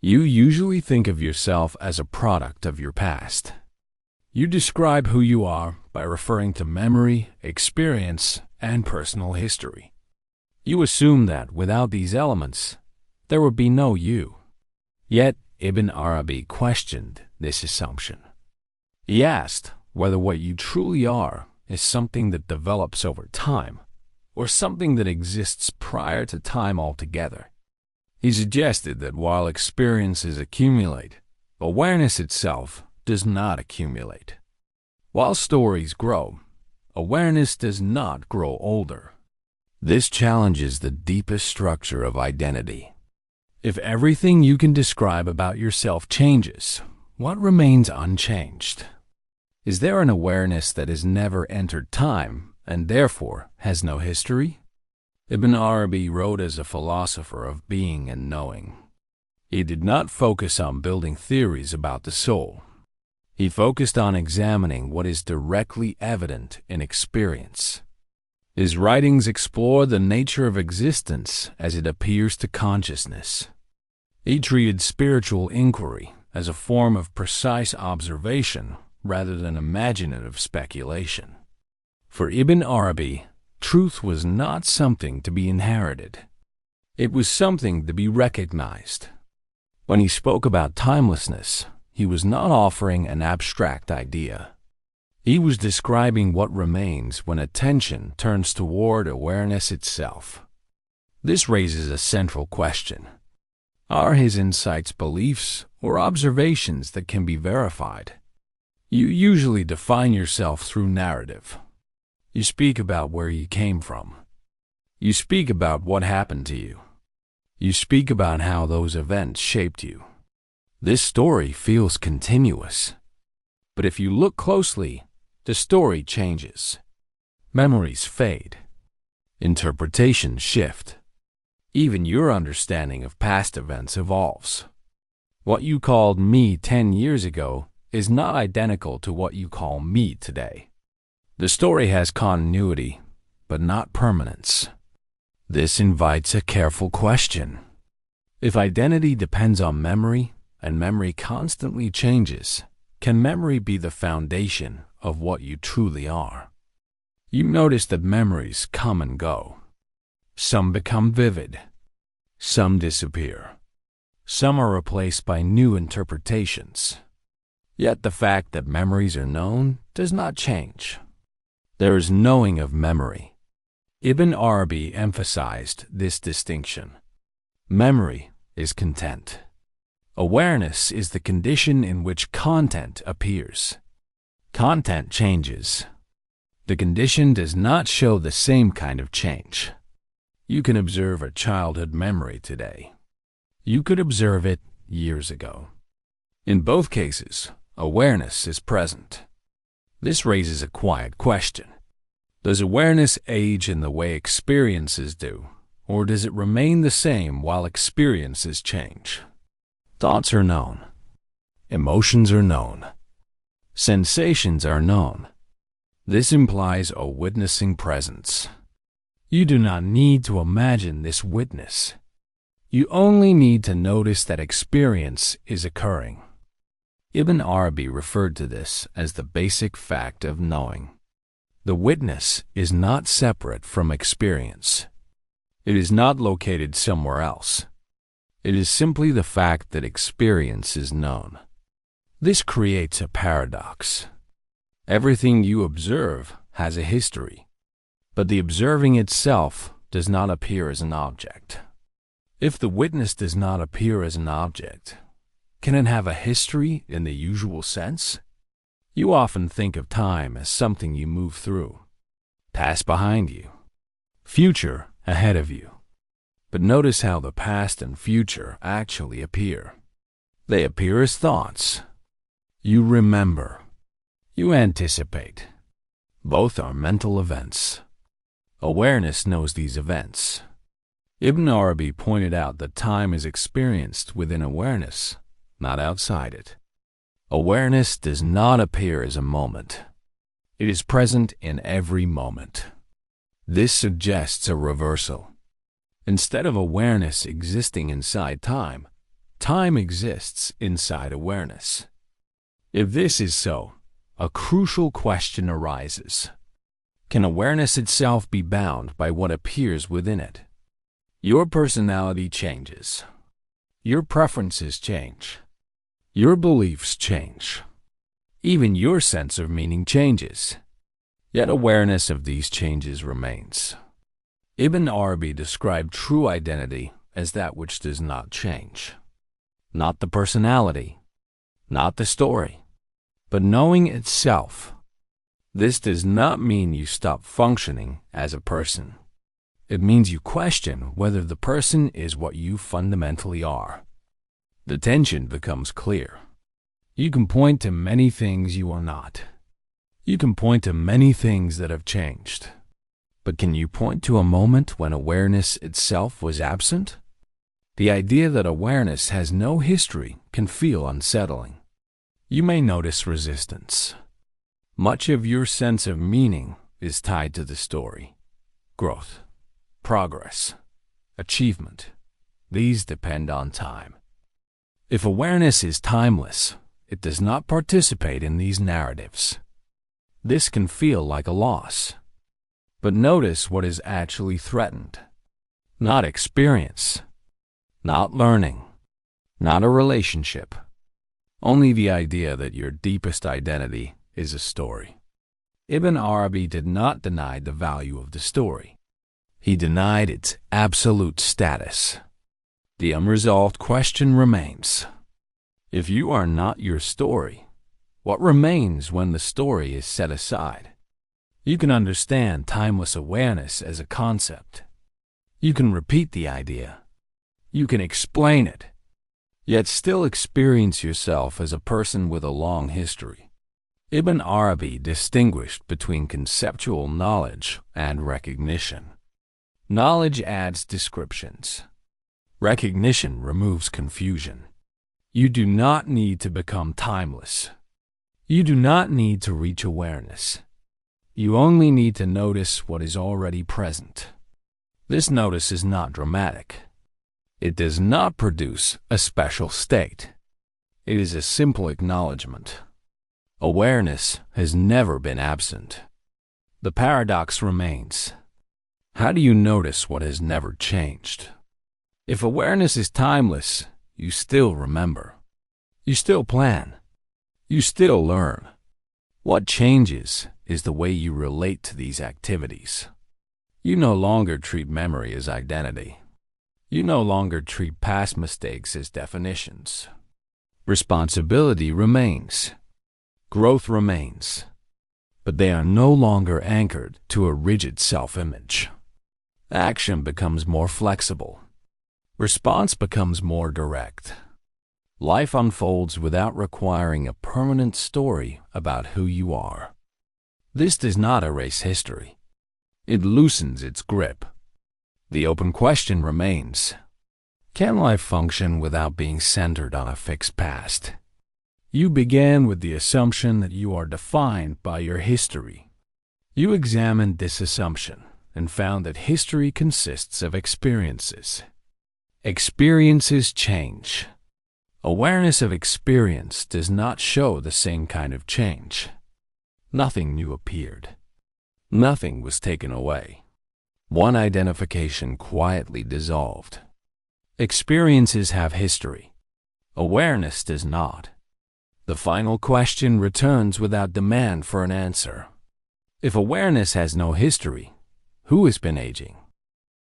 You usually think of yourself as a product of your past. You describe who you are by referring to memory, experience, and personal history. You assume that without these elements, there would be no you. Yet, Ibn Arabi questioned this assumption. He asked whether what you truly are is something that develops over time, or something that exists prior to time altogether. He suggested that while experiences accumulate, awareness itself does not accumulate. While stories grow, awareness does not grow older. This challenges the deepest structure of identity. If everything you can describe about yourself changes, what remains unchanged? Is there an awareness that has never entered time and therefore has no history? Ibn Arabi wrote as a philosopher of being and knowing. He did not focus on building theories about the soul. He focused on examining what is directly evident in experience. His writings explore the nature of existence as it appears to consciousness. He treated spiritual inquiry as a form of precise observation rather than imaginative speculation. For Ibn Arabi, truth was not something to be inherited. It was something to be recognized. When he spoke about timelessness, he was not offering an abstract idea. He was describing what remains when attention turns toward awareness itself. This raises a central question. Are his insights beliefs or observations that can be verified? You usually define yourself through narrative. You speak about where you came from. You speak about what happened to you. You speak about how those events shaped you. This story feels continuous. But if you look closely, the story changes. Memories fade. Interpretations shift. Even your understanding of past events evolves. What you called me 10 years ago is not identical to what you call me today. The story has continuity, but not permanence. This invites a careful question. If identity depends on memory, and memory constantly changes, can memory be the foundation of what you truly are? You notice that memories come and go. Some become vivid. Some disappear. Some are replaced by new interpretations. Yet the fact that memories are known does not change. There is knowing of memory. Ibn Arabi emphasized this distinction. Memory is content. Awareness is the condition in which content appears. Content changes. The condition does not show the same kind of change. You can observe a childhood memory today. You could observe it years ago. In both cases, awareness is present. This raises a quiet question. Does awareness age in the way experiences do, or does it remain the same while experiences change? Thoughts are known. Emotions are known. Sensations are known. This implies a witnessing presence. You do not need to imagine this witness. You only need to notice that experience is occurring. Ibn Arabi referred to this as the basic fact of knowing. The witness is not separate from experience. It is not located somewhere else. It is simply the fact that experience is known. This creates a paradox. Everything you observe has a history, but the observing itself does not appear as an object. If the witness does not appear as an object, can it have a history in the usual sense? You often think of time as something you move through, past behind you, future ahead of you. But notice how the past and future actually appear. They appear as thoughts. You remember. You anticipate. Both are mental events. Awareness knows these events. Ibn Arabi pointed out that time is experienced within awareness, not outside it. Awareness does not appear as a moment. It is present in every moment. This suggests a reversal. Instead of awareness existing inside time, time exists inside awareness. If this is so, a crucial question arises. Can awareness itself be bound by what appears within it? Your personality changes. Your preferences change. Your beliefs change. Even your sense of meaning changes. Yet awareness of these changes remains. Ibn Arabi described true identity as that which does not change. Not the personality, not the story, but knowing itself. This does not mean you stop functioning as a person. It means you question whether the person is what you fundamentally are. The tension becomes clear. You can point to many things you are not. You can point to many things that have changed. But can you point to a moment when awareness itself was absent? The idea that awareness has no history can feel unsettling. You may notice resistance. Much of your sense of meaning is tied to the story. Growth, progress, achievement. These depend on time. If awareness is timeless, it does not participate in these narratives. This can feel like a loss. But notice what is actually threatened. Not experience, not learning, not a relationship. Only the idea that your deepest identity is a story. Ibn Arabi did not deny the value of the story. He denied its absolute status. The unresolved question remains. If you are not your story, what remains when the story is set aside? You can understand timeless awareness as a concept. You can repeat the idea. You can explain it, yet still experience yourself as a person with a long history. Ibn Arabi distinguished between conceptual knowledge and recognition. Knowledge adds descriptions. Recognition removes confusion. You do not need to become timeless. You do not need to reach awareness. You only need to notice what is already present. This notice is not dramatic. It does not produce a special state. It is a simple acknowledgement. Awareness has never been absent. The paradox remains. How do you notice what has never changed? If awareness is timeless, you still remember. You still plan. You still learn. What changes is the way you relate to these activities. You no longer treat memory as identity. You no longer treat past mistakes as definitions. Responsibility remains. Growth remains. But they are no longer anchored to a rigid self-image. Action becomes more flexible. Response becomes more direct. Life unfolds without requiring a permanent story about who you are. This does not erase history. It loosens its grip. The open question remains. Can life function without being centered on a fixed past? You began with the assumption that you are defined by your history. You examined this assumption and found that history consists of experiences. Experiences change. Awareness of experience does not show the same kind of change. Nothing new appeared. Nothing was taken away. One identification quietly dissolved. Experiences have history. Awareness does not. The final question returns without demand for an answer. If awareness has no history, who has been aging?